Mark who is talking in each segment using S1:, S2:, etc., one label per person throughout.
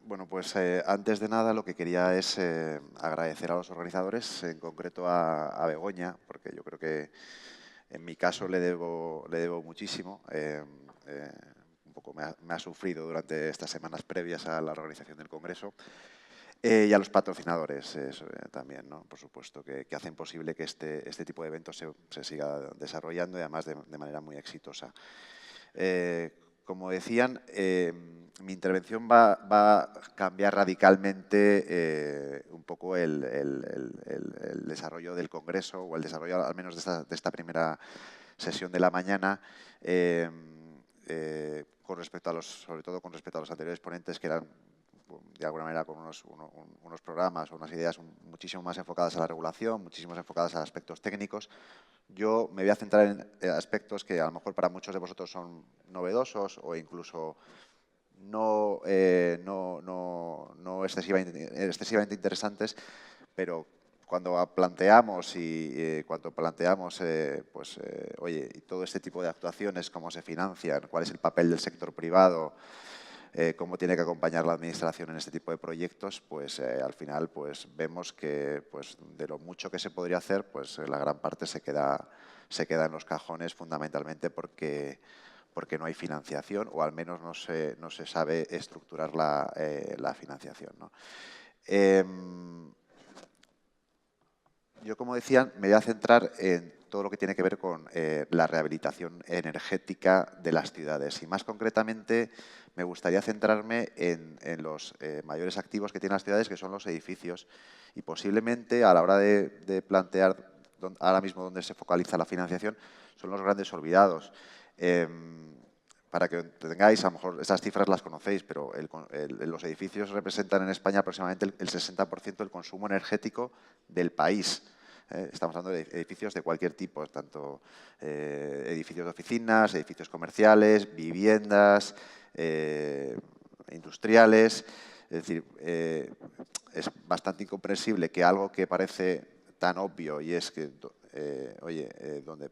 S1: Bueno, pues antes de nada lo que quería es agradecer a los organizadores, en concreto a Begoña, porque yo creo que en mi caso le debo muchísimo. Un poco me ha sufrido durante estas semanas previas a la organización del Congreso. Y a los patrocinadores también, ¿no? Por supuesto, que hacen posible que este tipo de eventos se siga desarrollando y además de manera muy exitosa. Como decían, mi intervención va a cambiar radicalmente un poco el desarrollo del Congreso, o el desarrollo al menos de esta primera sesión de la mañana, con respecto a sobre todo con respecto a los anteriores ponentes, que eran de alguna manera con unos programas o unas ideas muchísimo más enfocadas a la regulación, muchísimo más enfocadas a aspectos técnicos. Yo me voy a centrar en aspectos que a lo mejor para muchos de vosotros son novedosos o incluso no excesivamente interesantes, pero cuando planteamos oye, y todo este tipo de actuaciones, cómo se financian, cuál es el papel del sector privado, cómo tiene que acompañar la administración en este tipo de proyectos, pues al final pues vemos que pues de lo mucho que se podría hacer, pues la gran parte se queda en los cajones, fundamentalmente porque no hay financiación, o al menos no se sabe estructurar la financiación, ¿no? Yo, como decía, me voy a centrar en todo lo que tiene que ver con la rehabilitación energética de las ciudades. Y más concretamente, me gustaría centrarme en los mayores activos que tienen las ciudades, que son los edificios. Y posiblemente, a la hora de plantear ahora mismo dónde se focaliza la financiación, son los grandes olvidados. Para que tengáis, a lo mejor estas cifras las conocéis, pero los edificios representan en España aproximadamente el 60% del consumo energético del país. Estamos hablando de edificios de cualquier tipo, tanto edificios de oficinas, edificios comerciales, viviendas, industriales. Es decir, es bastante incomprensible que algo que parece tan obvio, y es que,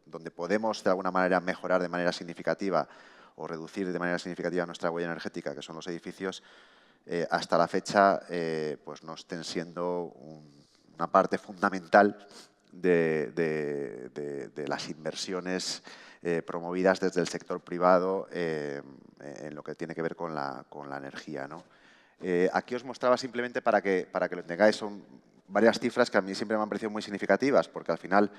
S1: donde podemos de alguna manera mejorar de manera significativa o reducir de manera significativa nuestra huella energética, que son los edificios, hasta la fecha pues no estén siendo una parte fundamental de las inversiones promovidas desde el sector privado en lo que tiene que ver con la energía, ¿no? Aquí os mostraba simplemente para que lo tengáis, son varias cifras que a mí siempre me han parecido muy significativas, porque al final,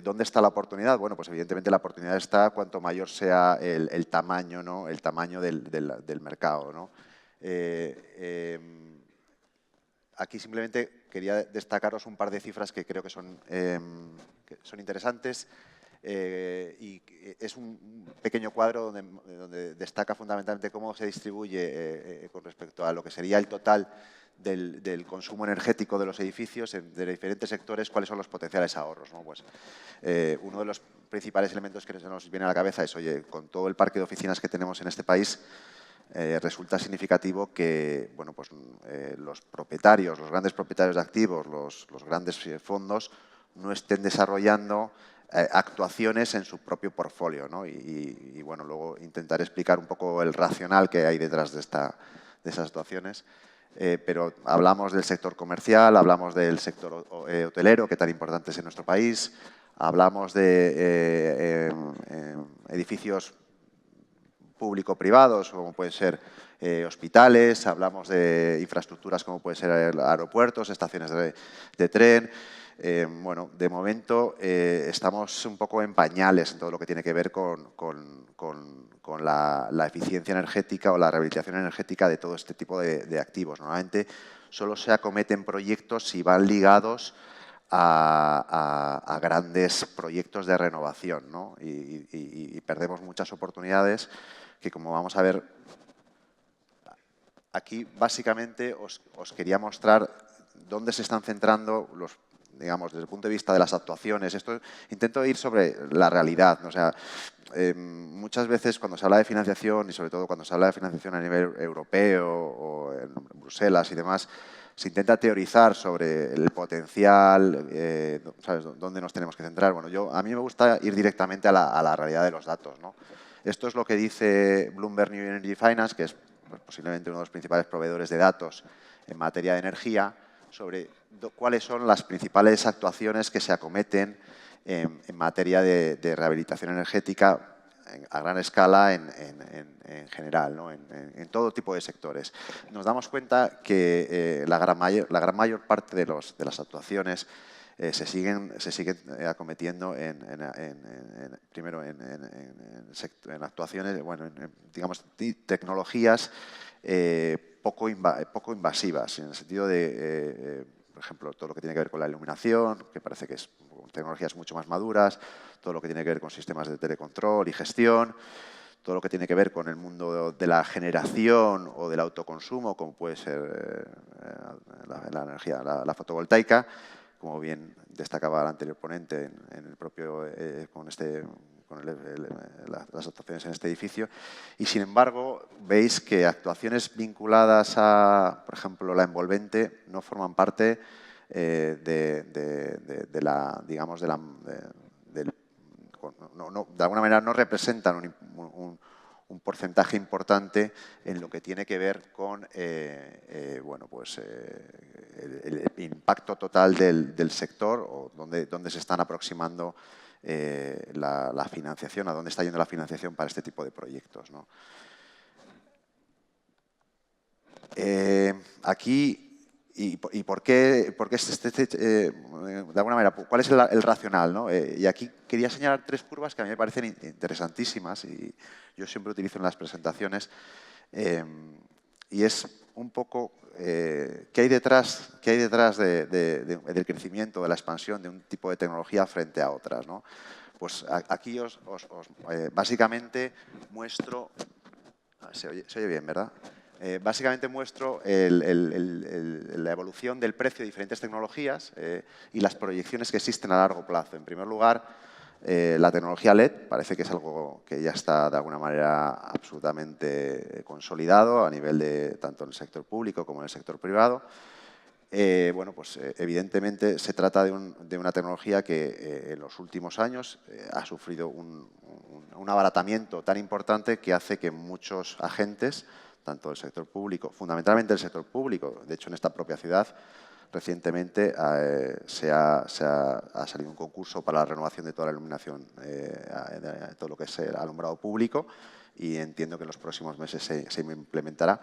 S1: ¿dónde está la oportunidad? Bueno, pues evidentemente la oportunidad está cuanto mayor sea el tamaño, ¿no? El tamaño del mercado, ¿no? Aquí simplemente quería destacaros un par de cifras que creo que son interesantes. Y es un pequeño cuadro donde destaca fundamentalmente cómo se distribuye con respecto a lo que sería el total del consumo energético de los edificios de diferentes sectores, cuáles son los potenciales ahorros, ¿no? Pues, uno de los principales elementos que se nos viene a la cabeza es, oye, con todo el parque de oficinas que tenemos en este país, resulta significativo que, bueno, pues, los propietarios, los grandes propietarios de activos, los grandes fondos, no estén desarrollando actuaciones en su propio portfolio, ¿no? Y, bueno, luego intentaré explicar un poco el racional que hay detrás de esas actuaciones. Pero hablamos del sector comercial, hablamos del sector hotelero, que tan importante es en nuestro país, hablamos de edificios público-privados, como pueden ser hospitales, hablamos de infraestructuras como pueden ser aeropuertos, estaciones de tren. Bueno, de momento estamos un poco en pañales en todo lo que tiene que ver con la eficiencia energética o la rehabilitación energética de todo este tipo de activos. Normalmente solo se acometen proyectos si van ligados a grandes proyectos de renovación, ¿no? Y perdemos muchas oportunidades que, como vamos a ver aquí, básicamente os quería mostrar dónde se están centrando digamos, desde el punto de vista de las actuaciones. Intento ir sobre la realidad, ¿no? O sea, muchas veces cuando se habla de financiación, y sobre todo cuando se habla de financiación a nivel europeo o en Bruselas y demás, se intenta teorizar sobre el potencial, ¿sabes?, dónde nos tenemos que centrar. Bueno, a mí me gusta ir directamente a la realidad de los datos, ¿no? Esto es lo que dice Bloomberg New Energy Finance, que es pues, posiblemente uno de los principales proveedores de datos en materia de energía, sobre cuáles son las principales actuaciones que se acometen en materia de rehabilitación energética a gran escala en general, ¿no? en todo tipo de sectores. Nos damos cuenta que la gran mayor parte de las actuaciones se siguen acometiendo primero en actuaciones, bueno, digamos, tecnologías poco invasivas, en el sentido de, por ejemplo, todo lo que tiene que ver con la iluminación, que parece que es tecnologías mucho más maduras, todo lo que tiene que ver con sistemas de telecontrol y gestión, todo lo que tiene que ver con el mundo de la generación o del autoconsumo, como puede ser la energía, la fotovoltaica, como bien destacaba el anterior ponente en el propio, las actuaciones en este edificio. Y, sin embargo, veis que actuaciones vinculadas a, por ejemplo, la envolvente no forman parte de alguna manera no representan un porcentaje importante en lo que tiene que ver con bueno, pues, el impacto total del sector, o dónde se están aproximando la financiación, a dónde está yendo la financiación para este tipo de proyectos, ¿no? Aquí, ¿y por qué de alguna manera, cuál es el racional, ¿no? Y aquí quería señalar 3 curvas que a mí me parecen interesantísimas y yo siempre utilizo en las presentaciones, y es un poco qué hay detrás del crecimiento, de la expansión de un tipo de tecnología frente a otras, ¿no? Pues aquí básicamente muestro... Se oye bien, ¿verdad? Básicamente muestro la evolución del precio de diferentes tecnologías y las proyecciones que existen a largo plazo. En primer lugar, la tecnología LED parece que es algo que ya está de alguna manera absolutamente consolidado a nivel de tanto en el sector público como en el sector privado. Bueno, pues evidentemente se trata de una tecnología que en los últimos años ha sufrido un abaratamiento tan importante que hace que muchos agentes, tanto del sector público, fundamentalmente el sector público, de hecho en esta propia ciudad recientemente ha salido un concurso para la renovación de toda la iluminación, de todo lo que es el alumbrado público, y entiendo que en los próximos meses se implementará.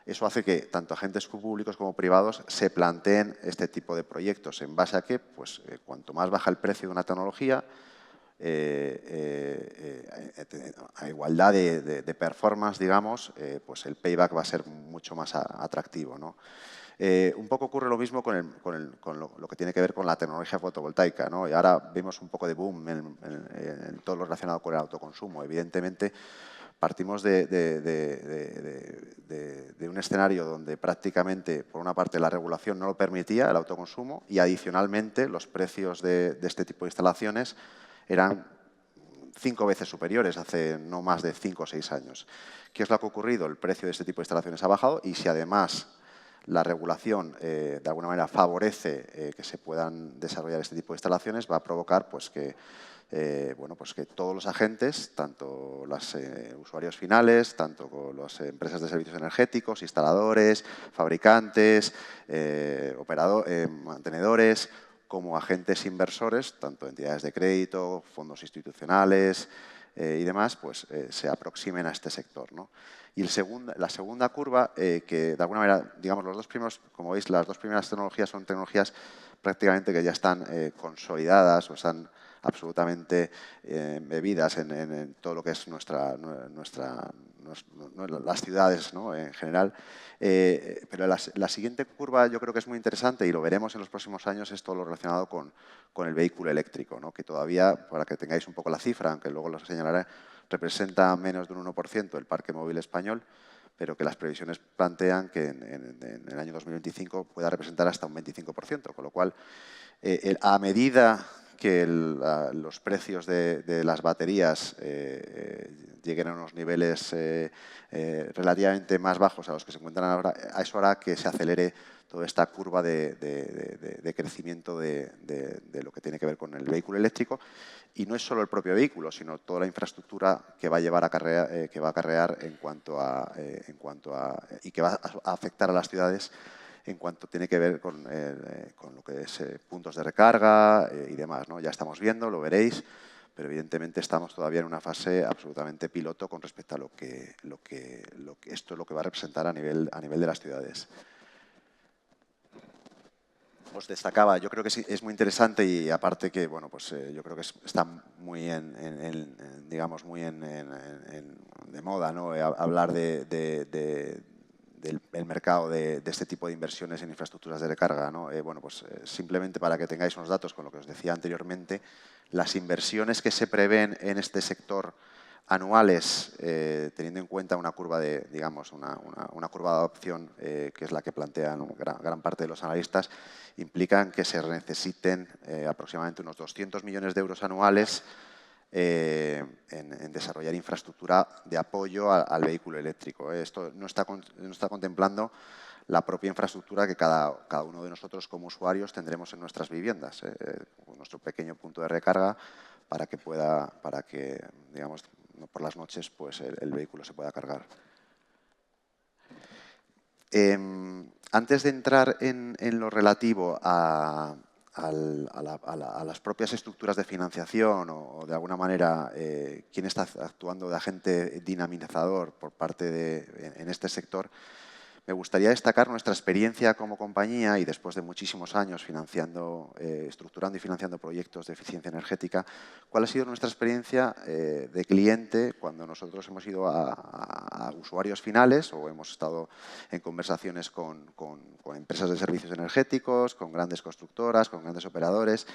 S1: Eso hace que tanto agentes públicos como privados se planteen este tipo de proyectos. ¿En base a qué? Pues cuanto más baja el precio de una tecnología, a igualdad de performance, digamos, pues el payback va a ser mucho más atractivo, ¿no? Un poco ocurre lo mismo con lo que tiene que ver con la tecnología fotovoltaica, ¿no? Y ahora vemos un poco de boom en todo lo relacionado con el autoconsumo. Evidentemente, partimos de un escenario donde prácticamente, por una parte, la regulación no lo permitía, el autoconsumo, y adicionalmente los precios de este tipo de instalaciones eran 5 veces superiores hace no más de 5 o 6 años. ¿Qué es lo que ha ocurrido? El precio de este tipo de instalaciones ha bajado, y si además la regulación de alguna manera favorece que se puedan desarrollar este tipo de instalaciones, va a provocar pues, que bueno, pues que todos los agentes, tanto los usuarios finales, tanto con las empresas de servicios energéticos, instaladores, fabricantes, mantenedores, como agentes inversores, tanto entidades de crédito, fondos institucionales y demás, pues se aproximen a este sector, ¿no? Y la segunda curva, que de alguna manera, digamos, los dos primeros, como veis, las dos primeras tecnologías son tecnologías prácticamente que ya están consolidadas o están absolutamente bebidas en todo lo que es las ciudades, ¿no? En general. Pero la siguiente curva yo creo que es muy interesante y lo veremos en los próximos años, es todo lo relacionado con el vehículo eléctrico, ¿no? Que todavía, para que tengáis un poco la cifra, aunque luego lo señalaré, representa menos de un 1% del parque móvil español, pero que las previsiones plantean que en el año 2025 pueda representar hasta un 25%, con lo cual, a medida que los precios de las baterías lleguen a unos niveles relativamente más bajos a los que se encuentran ahora, eso hará que se acelere toda esta curva de crecimiento de lo que tiene que ver con el vehículo eléctrico, Y no es solo el propio vehículo, sino toda la infraestructura que va a llevar que va a acarrear y que va a afectar a las ciudades en cuanto tiene que ver con lo que es puntos de recarga y demás, ¿no? Ya estamos viendo, lo veréis, pero evidentemente estamos todavía en una fase absolutamente piloto con respecto a lo que esto es lo que va a representar a nivel de las ciudades. Os destacaba, yo creo que es muy interesante y aparte que, bueno, pues yo creo que está muy digamos, muy de moda, ¿no? Hablar del mercado de este tipo de inversiones en infraestructuras de recarga, ¿no? Bueno, pues simplemente para que tengáis unos datos con lo que os decía anteriormente, las inversiones que se prevén en este sector anuales, teniendo en cuenta una curva de, digamos, una curva de adopción que es la que plantean gran parte de los analistas, implican que se necesiten aproximadamente unos 200 millones de euros anuales en desarrollar infraestructura de apoyo al vehículo eléctrico. Esto no está contemplando la propia infraestructura que cada uno de nosotros como usuarios tendremos en nuestras viviendas, nuestro pequeño punto de recarga para que, digamos, por las noches pues el vehículo se pueda cargar. Antes de entrar en lo relativo a las propias estructuras de financiación o de alguna manera quién está actuando de agente dinamizador por parte en este sector, me gustaría destacar nuestra experiencia como compañía y después de muchísimos años estructurando y financiando proyectos de eficiencia energética, cuál ha sido nuestra experiencia de cliente cuando nosotros hemos ido a usuarios finales o hemos estado en conversaciones con empresas de servicios energéticos, con grandes constructoras, con grandes operadores,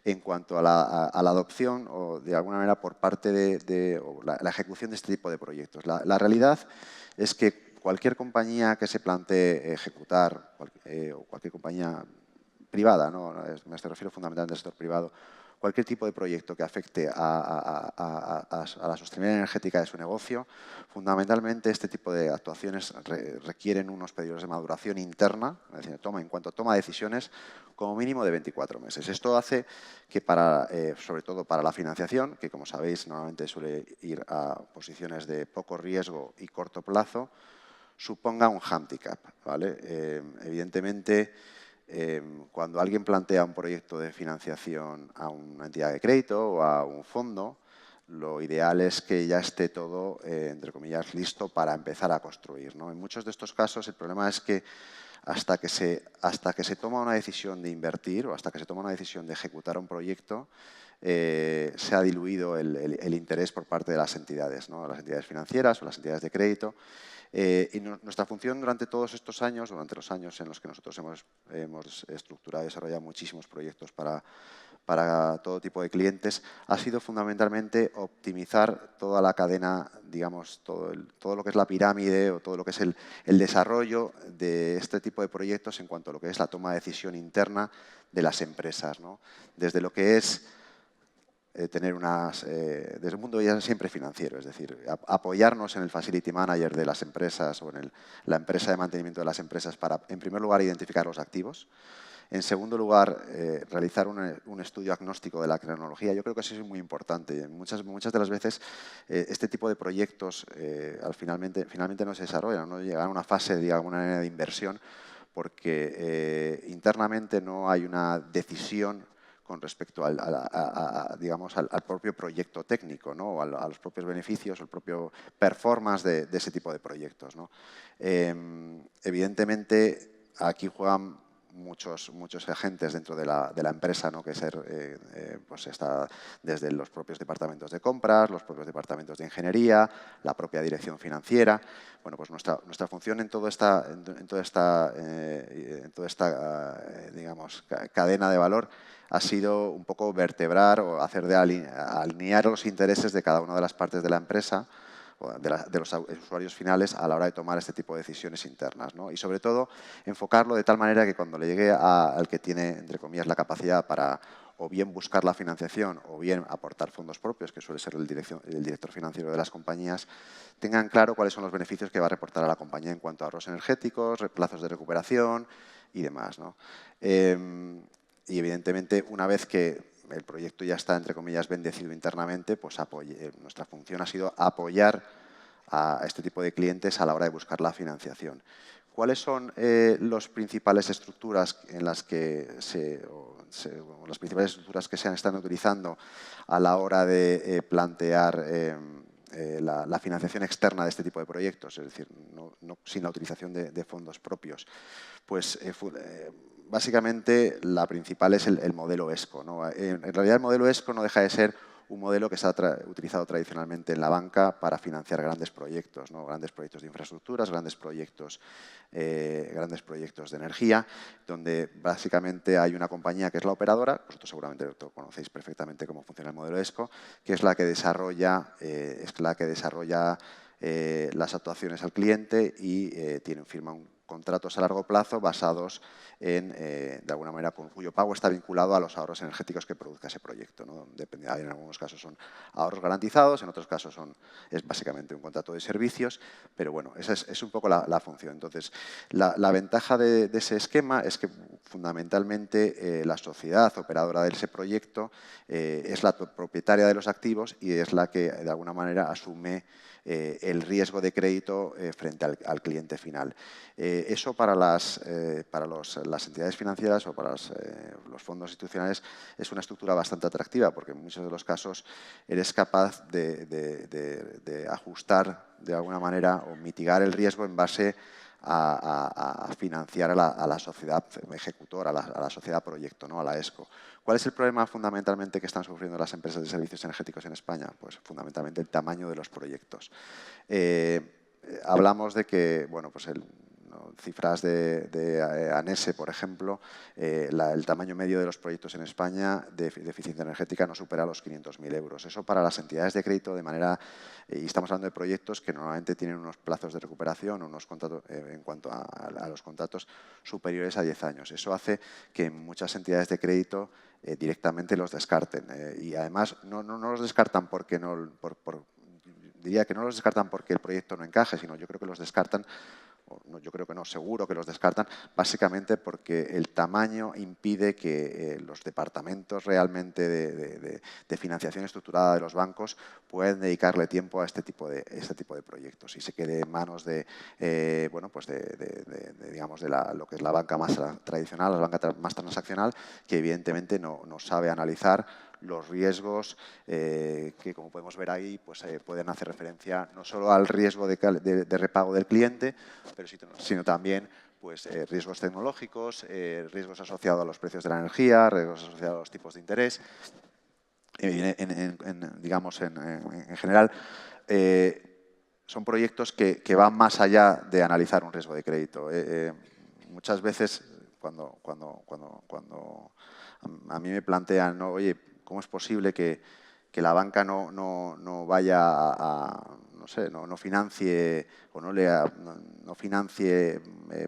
S1: en cuanto a la adopción o de alguna manera por parte de la ejecución de este tipo de proyectos. La realidad es que cualquier compañía que se plantee ejecutar, o cualquier compañía privada, ¿no? Me refiero fundamentalmente al sector privado, cualquier tipo de proyecto que afecte a la sostenibilidad energética de su negocio, fundamentalmente este tipo de actuaciones requieren unos periodos de maduración interna, es decir, en cuanto toma decisiones, como mínimo de 24 meses. Esto hace que sobre todo para la financiación, que como sabéis normalmente suele ir a posiciones de poco riesgo y corto plazo, suponga un hándicap, ¿vale? Evidentemente, cuando alguien plantea un proyecto de financiación a una entidad de crédito o a un fondo, lo ideal es que ya esté todo, entre comillas, listo para empezar a construir, ¿no? En muchos de estos casos el problema es que hasta que se toma una decisión de invertir o hasta que se toma una decisión de ejecutar un proyecto, se ha diluido el interés por parte de las entidades, ¿no? Las entidades financieras o las entidades de crédito. Y nuestra función durante todos estos años, durante los años en los que nosotros hemos estructurado y desarrollado muchísimos proyectos para todo tipo de clientes, ha sido fundamentalmente optimizar toda la cadena, digamos, todo lo que es la pirámide o todo lo que es el desarrollo de este tipo de proyectos en cuanto a lo que es la toma de decisión interna de las empresas, ¿no? Desde lo que es tener desde un punto de vista siempre financiero, es decir, apoyarnos en el facility manager de las empresas o en la empresa de mantenimiento de las empresas para, en primer lugar, identificar los activos. En segundo lugar, realizar un estudio agnóstico de la tecnología. Yo creo que eso es muy importante. Muchas de las veces este tipo de proyectos finalmente no se desarrollan, no llegan a una fase de alguna manera de inversión porque internamente no hay una decisión con respecto digamos, al propio proyecto técnico, ¿no? O a los propios beneficios o el propio performance de ese tipo de proyectos, ¿no? Evidentemente, aquí juegan muchos agentes dentro de la empresa, ¿no? Que pues está desde los propios departamentos de compras, los propios departamentos de ingeniería, la propia dirección financiera. Bueno, pues nuestra función en toda esta digamos, cadena de valor ha sido un poco vertebrar o hacer de alinear los intereses de cada una de las partes de la empresa o de los usuarios finales a la hora de tomar este tipo de decisiones internas, ¿no? Y sobre todo enfocarlo de tal manera que cuando le llegue al que tiene, entre comillas, la capacidad para o bien buscar la financiación o bien aportar fondos propios, que suele ser el director financiero de las compañías, tengan claro cuáles son los beneficios que va a reportar a la compañía en cuanto a ahorros energéticos, plazos de recuperación y demás, ¿no? Y evidentemente, una vez que el proyecto ya está, entre comillas, bendecido internamente, pues nuestra función ha sido apoyar a este tipo de clientes a la hora de buscar la financiación. ¿Cuáles son las principales estructuras en las que las principales estructuras que se están utilizando a la hora de plantear la financiación externa de este tipo de proyectos? Es decir, sin la utilización de fondos propios. Pues básicamente la principal es el modelo ESCO, ¿no? En realidad el modelo ESCO no deja de ser un modelo que se ha utilizado tradicionalmente en la banca para financiar grandes proyectos, ¿no? Grandes proyectos de infraestructuras, grandes proyectos de energía, donde básicamente hay una compañía que es la operadora, vosotros seguramente lo conocéis perfectamente cómo funciona el modelo ESCO, que es la que desarrolla, las actuaciones al cliente y firma contratos a largo plazo basados de alguna manera, cuyo pago está vinculado a los ahorros energéticos que produzca ese proyecto, ¿no? En algunos casos son ahorros garantizados, en otros casos es básicamente un contrato de servicios, pero bueno, esa es un poco la función. Entonces, la ventaja de ese esquema es que fundamentalmente la sociedad operadora de ese proyecto es la propietaria de los activos y es la que de alguna manera asume el riesgo de crédito frente al cliente final. Eso para las entidades financieras o para los fondos institucionales es una estructura bastante atractiva porque en muchos de los casos eres capaz de ajustar de alguna manera o mitigar el riesgo en base a financiar a la sociedad ejecutora, a la sociedad proyecto, ¿no? A la ESCO. ¿Cuál es el problema fundamentalmente que están sufriendo las empresas de servicios energéticos en España? Pues fundamentalmente el tamaño de los proyectos. Hablamos de que, bueno, pues cifras de ANESE, por ejemplo, el tamaño medio de los proyectos en España de eficiencia energética no supera los 500.000 euros. Eso para las entidades de crédito de manera, y estamos hablando de proyectos que normalmente tienen unos plazos de recuperación, unos contratos, en cuanto a los contratos superiores a 10 años. Eso hace que muchas entidades de crédito directamente los descarten. Y además no los descartan porque diría que no los descartan porque el proyecto no encaje, sino yo creo que los descartan, yo creo que no, seguro que los descartan, básicamente porque el tamaño impide que los departamentos realmente de financiación estructurada de los bancos puedan dedicarle tiempo a este tipo de proyectos y se quede en manos digamos, lo que es la banca más tradicional, la banca más transaccional, que evidentemente no sabe analizar los riesgos que, como podemos ver ahí, pues, pueden hacer referencia no solo al riesgo de repago del cliente, sino también pues, riesgos tecnológicos, riesgos asociados a los precios de la energía, riesgos asociados a los tipos de interés. Digamos, en general, son proyectos que van más allá de analizar un riesgo de crédito. Muchas veces, cuando a mí me plantean, ¿no? Oye, ¿cómo es posible que la banca no vaya no financie o no financie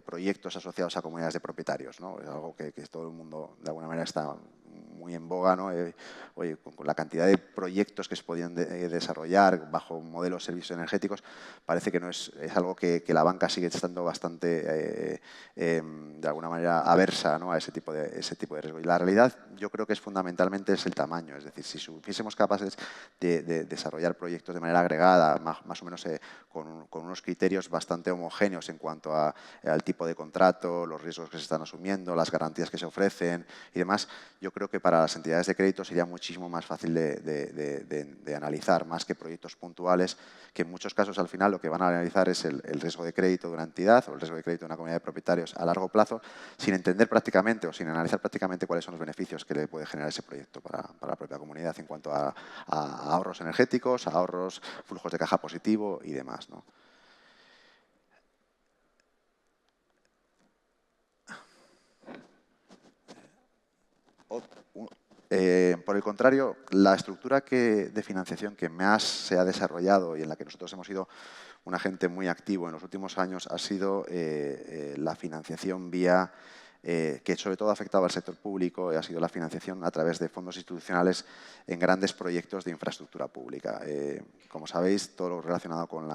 S1: proyectos asociados a comunidades de propietarios, ¿no? Es algo que todo el mundo de alguna manera está muy en boga, ¿no? Oye, con la cantidad de proyectos que se podían desarrollar bajo modelos de servicios energéticos, parece que no es algo que la banca sigue estando bastante, de alguna manera, aversa, ¿no? A ese tipo de riesgo. Y la realidad, yo creo que fundamentalmente es el tamaño. Es decir, si fuésemos capaces de desarrollar proyectos de manera agregada, más o menos con unos criterios bastante homogéneos en cuanto al tipo de contrato, los riesgos que se están asumiendo, las garantías que se ofrecen y demás, yo creo que para las entidades de crédito sería muchísimo más fácil de analizar, más que proyectos puntuales, que en muchos casos al final lo que van a analizar es el riesgo de crédito de una entidad o el riesgo de crédito de una comunidad de propietarios a largo plazo, sin entender prácticamente o sin analizar prácticamente cuáles son los beneficios que le puede generar ese proyecto para la propia comunidad en cuanto a ahorros energéticos, a ahorros, flujos de caja positivo y demás, ¿no? Por el contrario, la estructura de financiación que más se ha desarrollado y en la que nosotros hemos sido un agente muy activo en los últimos años ha sido la financiación vía, que sobre todo ha afectado al sector público, ha sido la financiación a través de fondos institucionales en grandes proyectos de infraestructura pública. Como sabéis, todo lo relacionado con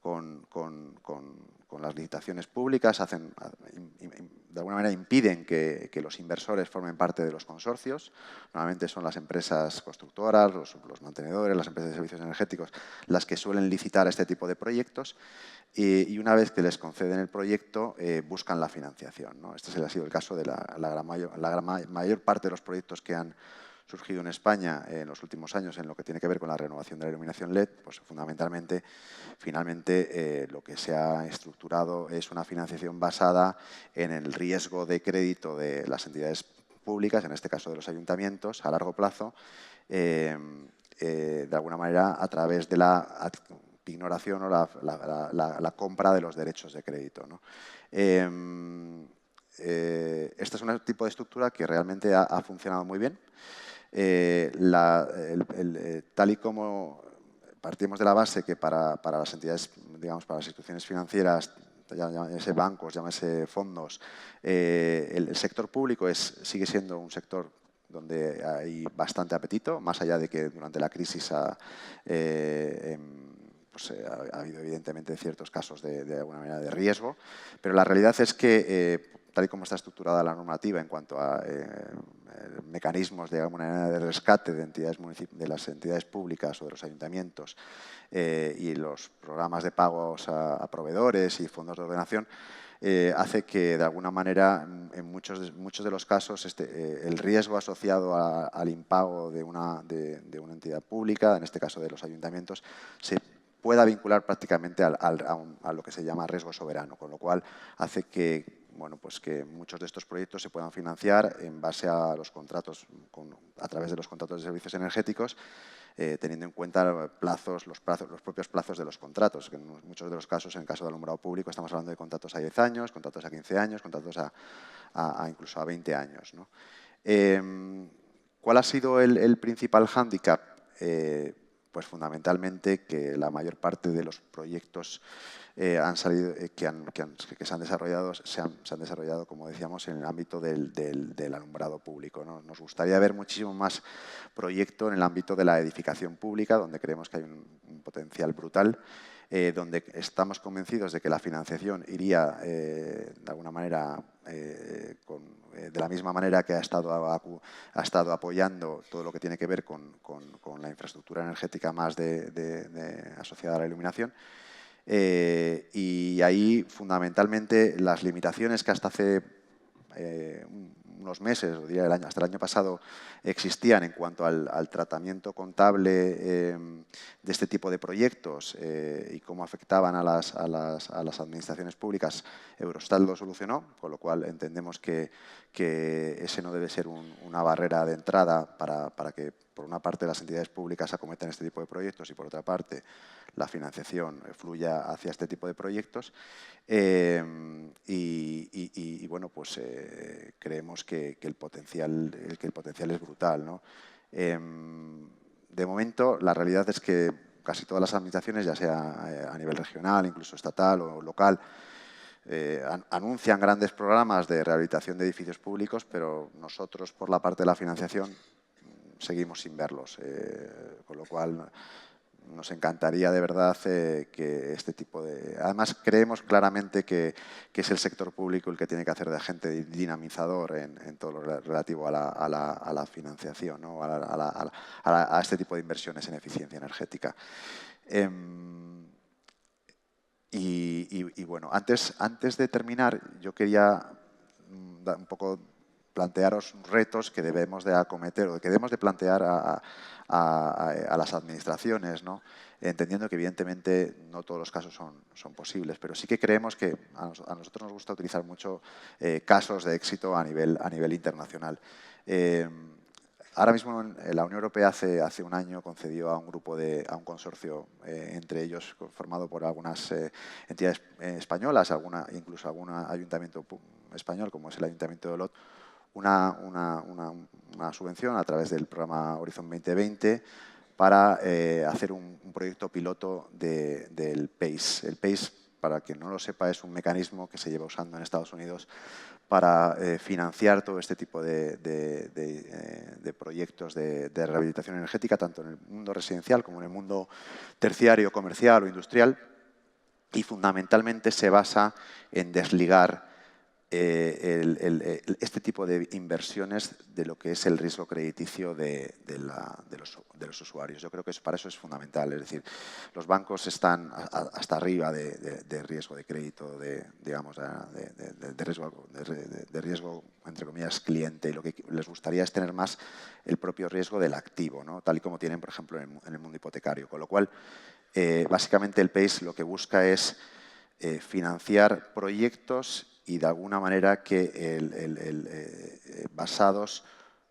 S1: con las licitaciones públicas, de alguna manera impiden que los inversores formen parte de los consorcios. Normalmente son las empresas constructoras, los mantenedores, las empresas de servicios energéticos las que suelen licitar este tipo de proyectos y una vez que les conceden el proyecto buscan la financiación, ¿no? Este ha sido el caso de la mayor parte de los proyectos que han surgido en España en los últimos años en lo que tiene que ver con la renovación de la iluminación LED, pues fundamentalmente, finalmente, lo que se ha estructurado es una financiación basada en el riesgo de crédito de las entidades públicas, en este caso de los ayuntamientos, a largo plazo, de alguna manera a través de la ignoración o la compra de los derechos de crédito, ¿no? Este es un tipo de estructura que realmente ha funcionado muy bien. Tal y como partimos de la base que para las entidades, digamos, para las instituciones financieras, llámese bancos, llámese fondos, el sector público sigue siendo un sector donde hay bastante apetito, más allá de que durante la crisis ha habido evidentemente ciertos casos de alguna manera de riesgo, pero la realidad es que tal y como está estructurada la normativa en cuanto a mecanismos de alguna manera de rescate de las entidades públicas o de los ayuntamientos y los programas de pagos a proveedores y fondos de ordenación, hace que de alguna manera en muchos de los casos el riesgo asociado al impago de una entidad pública, en este caso de los ayuntamientos, se pueda vincular prácticamente a lo que se llama riesgo soberano, con lo cual hace que que muchos de estos proyectos se puedan financiar en base a los contratos, a través de los contratos de servicios energéticos, teniendo en cuenta los propios plazos de los contratos, que en muchos de los casos, en el caso del alumbrado público, estamos hablando de contratos a 10 años, contratos a 15 años, contratos incluso a 20 años, ¿no? ¿Cuál ha sido el principal hándicap? Pues fundamentalmente que la mayor parte de los proyectos que se han desarrollado, como decíamos, en el ámbito del alumbrado público, ¿no? Nos gustaría ver muchísimo más proyecto en el ámbito de la edificación pública, donde creemos que hay un potencial brutal, donde estamos convencidos de que la financiación iría de alguna manera de la misma manera que ha estado apoyando todo lo que tiene que ver con la infraestructura energética más asociada a la iluminación. Y ahí, fundamentalmente, las limitaciones que hasta hace unos meses, o diría hasta el año pasado, existían en cuanto al tratamiento contable de este tipo de proyectos y cómo afectaban a las administraciones públicas, Eurostat lo solucionó, con lo cual entendemos que ese no debe ser una barrera de entrada para que, por una parte, las entidades públicas acometan este tipo de proyectos y, por otra parte, la financiación fluya hacia este tipo de proyectos. Creemos que el potencial es brutal, ¿no? De momento, la realidad es que casi todas las administraciones, ya sea a nivel regional, incluso estatal o local, anuncian grandes programas de rehabilitación de edificios públicos, pero nosotros, por la parte de la financiación, seguimos sin verlos, con lo cual nos encantaría de verdad que este tipo de... Además, creemos claramente que es el sector público el que tiene que hacer de agente dinamizador en todo lo relativo a la financiación, ¿no? a este tipo de inversiones en eficiencia energética. Bueno, antes de terminar, yo quería un poco plantearos retos que debemos de acometer o que debemos de plantear a las administraciones, ¿no? Entendiendo que evidentemente no todos los casos son posibles, pero sí que creemos que a nosotros nos gusta utilizar mucho casos de éxito a nivel internacional. Ahora mismo la Unión Europea hace un año concedió a un consorcio, entre ellos formado por algunas entidades españolas, incluso algún ayuntamiento español, como es el Ayuntamiento de Olot, una subvención a través del programa Horizon 2020 para hacer un proyecto piloto del PACE. El PACE, para quien no lo sepa, es un mecanismo que se lleva usando en Estados Unidos para financiar todo este tipo de proyectos de rehabilitación energética, tanto en el mundo residencial como en el mundo terciario, comercial o industrial. y fundamentalmente se basa en desligar este tipo de inversiones de lo que es el riesgo crediticio de los usuarios. Yo creo que para eso es fundamental. Es decir, los bancos están hasta arriba de riesgo de crédito, digamos, de riesgo, entre comillas, cliente. Y lo que les gustaría es tener más el propio riesgo del activo, ¿no? Tal y como tienen, por ejemplo, en el mundo hipotecario. Con lo cual, básicamente el PACE lo que busca es financiar proyectos y de alguna manera que basados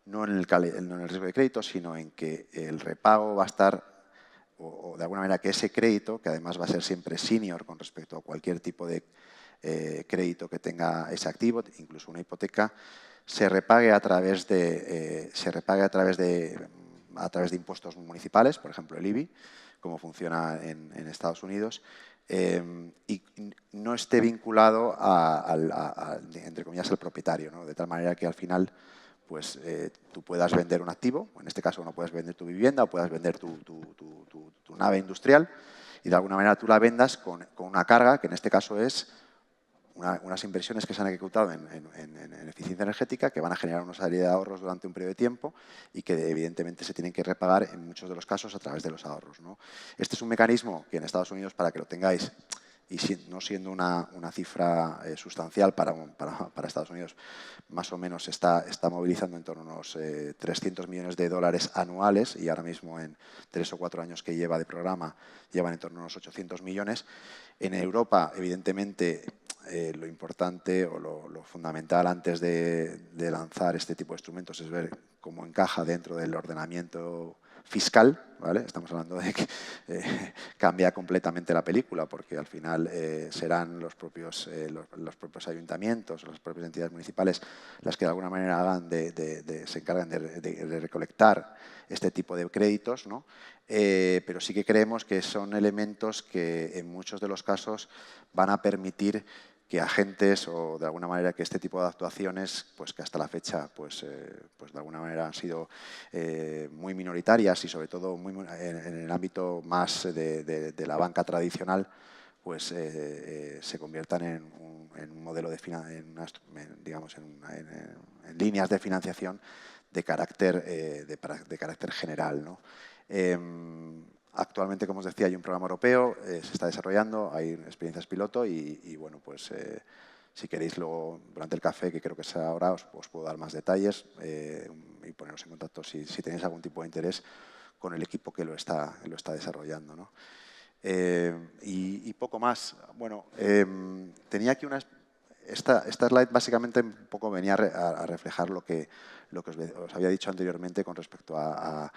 S1: no en el riesgo de crédito, sino en que el repago va a estar, o de alguna manera que ese crédito, que además va a ser siempre senior con respecto a cualquier tipo de crédito que tenga ese activo, incluso una hipoteca, se repague a través de impuestos municipales, por ejemplo el IBI, como funciona en Estados Unidos, y no esté vinculado entre comillas, al propietario, ¿no? De tal manera que al final pues, tú puedas vender un activo, en este caso no puedes vender tu vivienda o puedas vender tu nave industrial y de alguna manera tú la vendas con una carga, que en este caso es unas inversiones que se han ejecutado en eficiencia energética que van a generar una serie de ahorros durante un periodo de tiempo y que evidentemente se tienen que repagar en muchos de los casos a través de los ahorros, ¿no? Este es un mecanismo que en Estados Unidos, para que lo tengáis, y no siendo una cifra sustancial para Estados Unidos, más o menos está movilizando en torno a unos 300 millones de dólares anuales y ahora mismo en 3 o 4 años que lleva de programa llevan en torno a unos 800 millones. En Europa, evidentemente, lo importante o lo fundamental antes de lanzar este tipo de instrumentos es ver cómo encaja dentro del ordenamiento fiscal, ¿vale? Estamos hablando de que cambia completamente la película porque al final serán los propios ayuntamientos, las propias entidades municipales las que de alguna manera se encargan de recolectar este tipo de créditos, ¿no? Pero sí que creemos que son elementos que en muchos de los casos van a permitir que agentes o de alguna manera que este tipo de actuaciones, pues que hasta la fecha pues de alguna manera han sido muy minoritarias y sobre todo en el ámbito más de la banca tradicional, pues se conviertan en un modelo de digamos en líneas de financiación de carácter general, ¿no? Actualmente, como os decía, hay un programa europeo, se está desarrollando, hay experiencias piloto y bueno, pues si queréis luego durante el café, que creo que será ahora, os puedo dar más detalles y poneros en contacto si tenéis algún tipo de interés con el equipo que lo está desarrollando, ¿no? Y poco más. Bueno, tenía aquí esta slide básicamente un poco venía a reflejar lo que os había dicho anteriormente con respecto a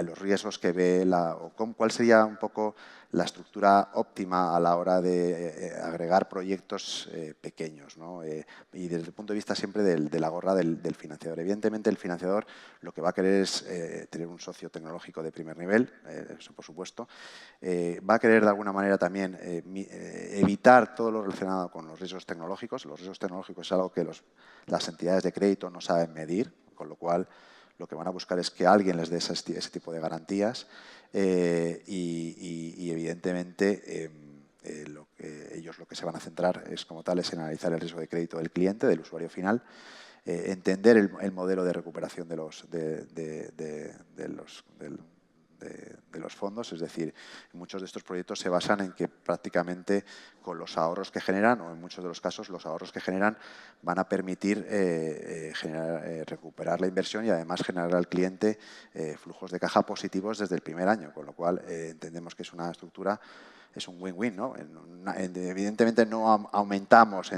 S1: los riesgos que ve cuál sería un poco la estructura óptima a la hora de agregar proyectos pequeños, ¿no? Y desde el punto de vista siempre de la gorra del financiador. Evidentemente, el financiador lo que va a querer es tener un socio tecnológico de primer nivel, eso por supuesto. Va a querer de alguna manera también evitar todo lo relacionado con los riesgos tecnológicos. Los riesgos tecnológicos es algo que las entidades de crédito no saben medir, con lo cual lo que van a buscar es que alguien les dé ese tipo de garantías y evidentemente ellos lo que se van a centrar es como tal es en analizar el riesgo de crédito del cliente, del usuario final, entender el modelo de recuperación de los fondos, es decir, muchos de estos proyectos se basan en que prácticamente con los ahorros que generan, o en muchos de los casos los ahorros que generan, van a permitir recuperar la inversión y además generar al cliente flujos de caja positivos desde el primer año, con lo cual entendemos que es una estructura, es un win-win, ¿no? Evidentemente no aumentamos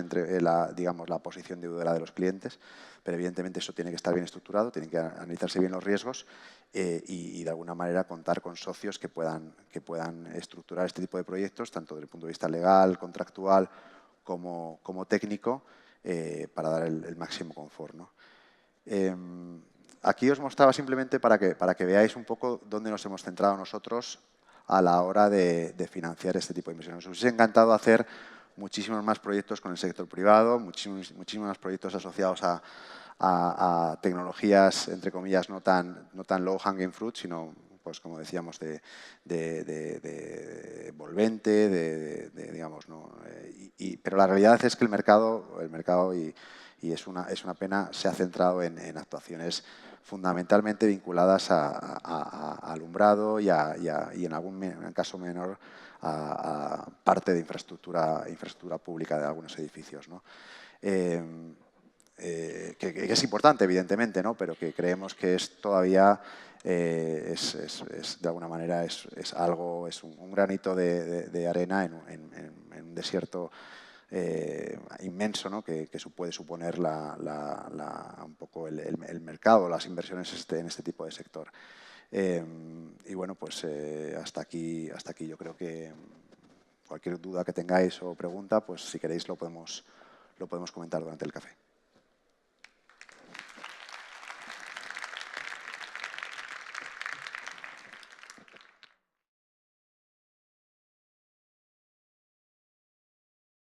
S1: digamos, la posición deudora de los clientes, pero evidentemente eso tiene que estar bien estructurado, tienen que analizarse bien los riesgos y de alguna manera contar con socios que puedan estructurar este tipo de proyectos, tanto desde el punto de vista legal, contractual, como técnico, para dar el máximo confort, ¿no? Aquí os mostraba simplemente para que veáis un poco dónde nos hemos centrado nosotros a la hora de financiar este tipo de inversiones. Nos hubiese encantado hacer muchísimos más proyectos con el sector privado, muchísimos más proyectos asociados a tecnologías, entre comillas, no tan low hanging fruit, sino un pues como decíamos, de envolvente, digamos, ¿no? Pero la realidad es que el mercado y es una pena, se ha centrado en actuaciones fundamentalmente vinculadas a alumbrado y en algún caso menor a parte de infraestructura pública de algunos edificios, ¿no? Que es importante, evidentemente, ¿no? Pero que creemos que es todavía, de alguna manera, es algo, es un granito de arena en un desierto inmenso, ¿no? que puede suponer un poco el mercado, las inversiones en este tipo de sector. Y bueno, pues hasta aquí yo creo que cualquier duda que tengáis o pregunta, pues si queréis lo podemos comentar durante el café.